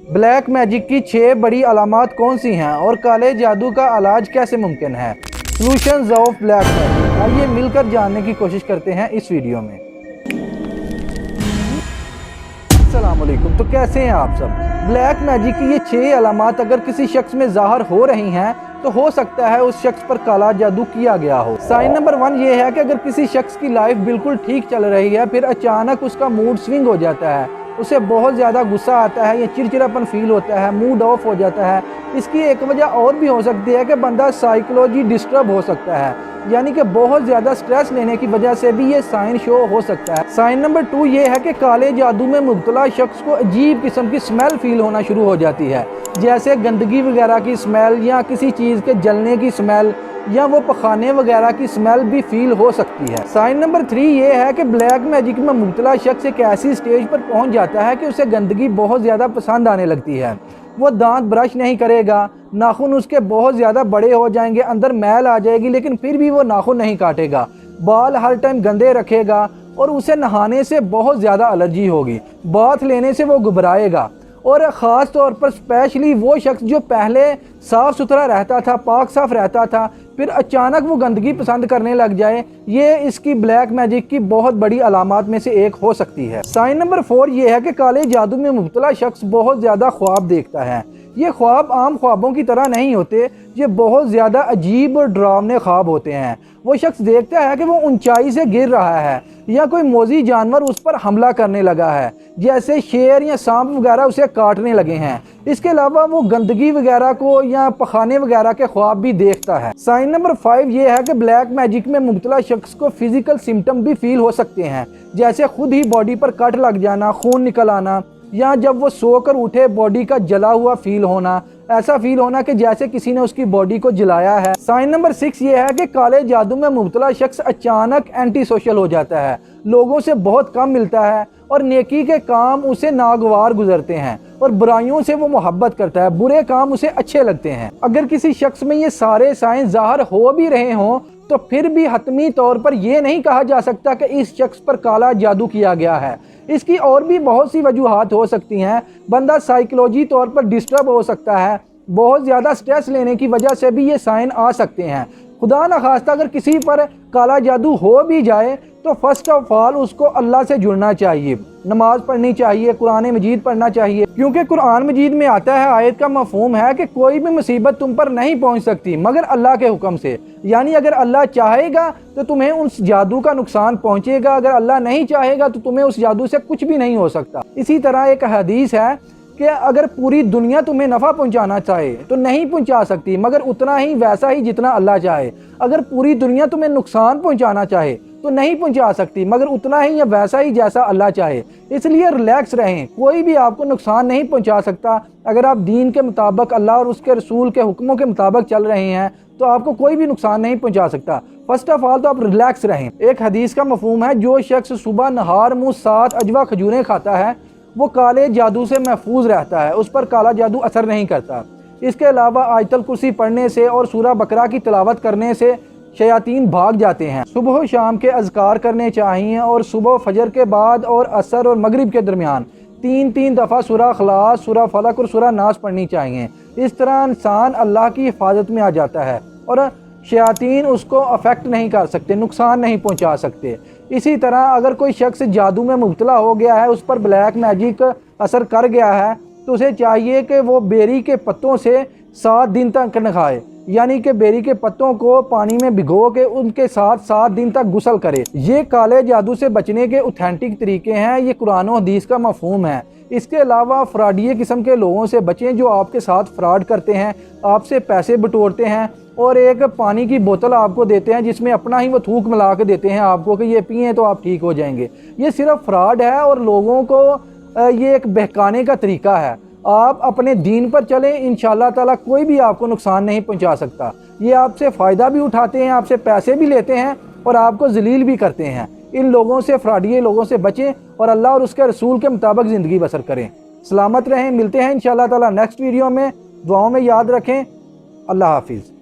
Black magic की 6 बड़ी अलामात कौन सी हैं और काले जादू का इलाज कैसे मुमकिन है। सॉल्यूशंस ऑफ ब्लैक मैजिक, आइए मिलकर जानने की कोशिश करते हैं इस वीडियो में। अस्सलाम वालेकुम, तो कैसे हैं आप सब। ब्लैक मैजिक की ये 6 अलामात अगर किसी शख्स में ज़ाहिर हो रही हैं तो हो सकता है उस शख्स पर काला जादू किया गया हो। साइन नंबर 1 ये है कि अगर किसी शख्स की लाइफ बिल्कुल ठीक चल रही है, फिर अचानक उसका मूड स्विंग हो जाता है, उसे बहुत ज़्यादा गुस्सा आता है या चिड़चिड़ापन फील होता है, मूड ऑफ हो जाता है। इसकी एक वजह और भी हो सकती है कि बंदा साइकोलॉजी डिस्टर्ब हो सकता है, यानी कि बहुत ज़्यादा स्ट्रेस लेने की वजह से भी ये साइन शो हो सकता है। साइन नंबर 2 ये है कि काले जादू में मुब्तला शख्स को अजीब किस्म की स्मेल फील होना शुरू हो जाती है, जैसे गंदगी वगैरह की स्मेल या किसी चीज़ के जलने की स्मेल या वो पखाने वगैरह की स्मेल भी फील हो सकती है। साइन नंबर 3 ये है कि ब्लैक मैजिक में मुब्तला शख्स एक ऐसी स्टेज पर पहुंच जाता है कि उसे गंदगी बहुत ज़्यादा पसंद आने लगती है। वो दांत ब्रश नहीं करेगा, नाखून उसके बहुत ज़्यादा बड़े हो जाएंगे, अंदर मैल आ जाएगी, लेकिन फिर भी वो नाखून नहीं काटेगा, बाल हर टाइम गंदे रखेगा और उसे नहाने से बहुत ज़्यादा एलर्जी होगी, बाथ लेने से वो घबराएगा। और ख़ास तौर पर स्पेशली वो शख्स जो पहले साफ़ सुथरा रहता था, पाक साफ़ रहता था, फिर अचानक वो गंदगी पसंद करने लग जाए, ये इसकी ब्लैक मैजिक की बहुत बड़ी अलामात में से एक हो सकती है। साइन नंबर 4 ये है कि काले जादू में मुब्तला शख्स बहुत ज़्यादा ख्वाब देखता है। ये ख्वाब आम ख्वाबों की तरह नहीं होते, ये बहुत ज़्यादा अजीब और डरावने ख्वाब होते हैं। वो शख्स देखता है कि वो ऊंचाई से गिर रहा है या कोई मोजी जानवर उस पर हमला करने लगा है, जैसे शेर या सांप वगैरह उसे काटने लगे हैं। इसके अलावा वो गंदगी वगैरह को या पखाने वगैरह के ख्वाब भी देखता है। साइन नंबर 5 ये है कि ब्लैक मैजिक में मुब्तला शख्स को फिजिकल सिम्टम भी फील हो सकते हैं, जैसे खुद ही बॉडी पर कट लग जाना, खून निकल आना, या जब वो सोकर उठे बॉडी का जला हुआ फील होना, ऐसा फील होना कि जैसे किसी ने उसकी बॉडी को जलाया है। साइन नंबर 6 ये है कि काले जादू में मुब्तला शख्स अचानक एंटी सोशल हो जाता है, लोगों से बहुत कम मिलता है और नेकी के काम उसे नागवार गुजरते हैं और बुराइयों से वो मोहब्बत करता है, बुरे काम उसे अच्छे लगते हैं। अगर किसी शख्स में ये सारे साइन ज़ाहिर हो भी रहे हों तो फिर भी हतमी तौर पर यह नहीं कहा जा सकता कि इस शख्स पर काला जादू किया गया है। इसकी और भी बहुत सी वजूहात हो सकती हैं। बंदा साइकोलॉजी तौर पर डिस्टर्ब हो सकता है, बहुत ज़्यादा स्ट्रेस लेने की वजह से भी ये साइन आ सकते हैं। खुदा न खास्ता अगर किसी पर काला जादू हो भी जाए तो फर्स्ट ऑफ ऑल उसको अल्लाह से जुड़ना चाहिए, नमाज पढ़नी चाहिए, कुरान मजीद पढ़ना चाहिए, क्योंकि कुरान मजीद में आता है, आयत का मफहूम है कि कोई भी मुसीबत तुम पर नहीं पहुंच सकती मगर अल्लाह के हुक्म से। यानी अगर अल्लाह चाहेगा तो तुम्हें उस जादू का नुकसान पहुंचेगा, अगर अल्लाह नहीं चाहेगा तो तुम्हें उस जादू से कुछ भी नहीं हो सकता। इसी तरह एक हदीस है कि अगर पूरी दुनिया तुम्हें नफ़ा पहुंचाना चाहे तो नहीं पहुंचा सकती मगर उतना ही वैसा ही जितना अल्लाह चाहे। अगर पूरी दुनिया तुम्हें नुकसान पहुंचाना चाहे तो नहीं पहुंचा सकती मगर उतना ही या वैसा ही जैसा अल्लाह चाहे। इसलिए रिलैक्स रहें, कोई भी आपको नुकसान नहीं पहुंचा सकता। अगर आप दीन के मुताबिक, अल्लाह और उसके रसूल के हुक्मों के मुताबिक चल रहे हैं तो आपको कोई भी नुकसान नहीं पहुंचा सकता। फर्स्ट ऑफ ऑल तो आप रिलैक्स रहें। एक हदीस का मफहूम है, जो शख्स सुबह नहार मुँह 7 अजवा खजूरें खाता है वो काले जादू से महफूज रहता है, उस पर काला जादू असर नहीं करता। इसके अलावा आयतल कुर्सी पढ़ने से और सूरा बकरा की तिलावत करने से शयातीन भाग जाते हैं। सुबह शाम के अज़कार करने चाहिए और सुबह फजर के बाद और असर और मगरिब के दरमियान 3-3 दफ़ा सूरा खलास, सूरा फलक और सूरा नास पढ़नी चाहिए। इस तरह इंसान अल्लाह की हिफाजत में आ जाता है और शयातीन उसको अफेक्ट नहीं कर सकते, नुकसान नहीं पहुंचा सकते। इसी तरह अगर कोई शख्स जादू में मुब्तला हो गया है, उस पर ब्लैक मैजिक असर कर गया है, तो उसे चाहिए कि वो बेरी के पत्तों से 7 दिन तक नहाए, यानी कि बेरी के पत्तों को पानी में भिगो के उनके साथ 7 दिन तक गुस्ल करे। ये काले जादू से बचने के ऑथेंटिक तरीके हैं, ये कुरान और हदीस का मफहूम है। इसके अलावा फ्रॉडिये किस्म के लोगों से बचें जो आपके साथ फ्रॉड करते हैं, आपसे पैसे बटोरते हैं और एक पानी की बोतल आपको देते हैं जिसमें अपना ही वो थूक मिला के देते हैं आपको कि ये पिएं तो आप ठीक हो जाएंगे। ये सिर्फ फ्रॉड है और लोगों को ये एक बहकाने का तरीका है। आप अपने दीन पर चलें, इंशाअल्लाह ताला कोई भी आपको नुकसान नहीं पहुंचा सकता। ये आपसे फ़ायदा भी उठाते हैं, आपसे पैसे भी लेते हैं और आपको जलील भी करते हैं। इन लोगों से, फ्रॉडिये लोगों से बचें और अल्लाह और उसके रसूल के मुताबिक ज़िंदगी बसर करें। सलामत रहें, मिलते हैं इंशाअल्लाह ताला नेक्स्ट वीडियो में। दुआओं में याद रखें। अल्लाह हाफिज़।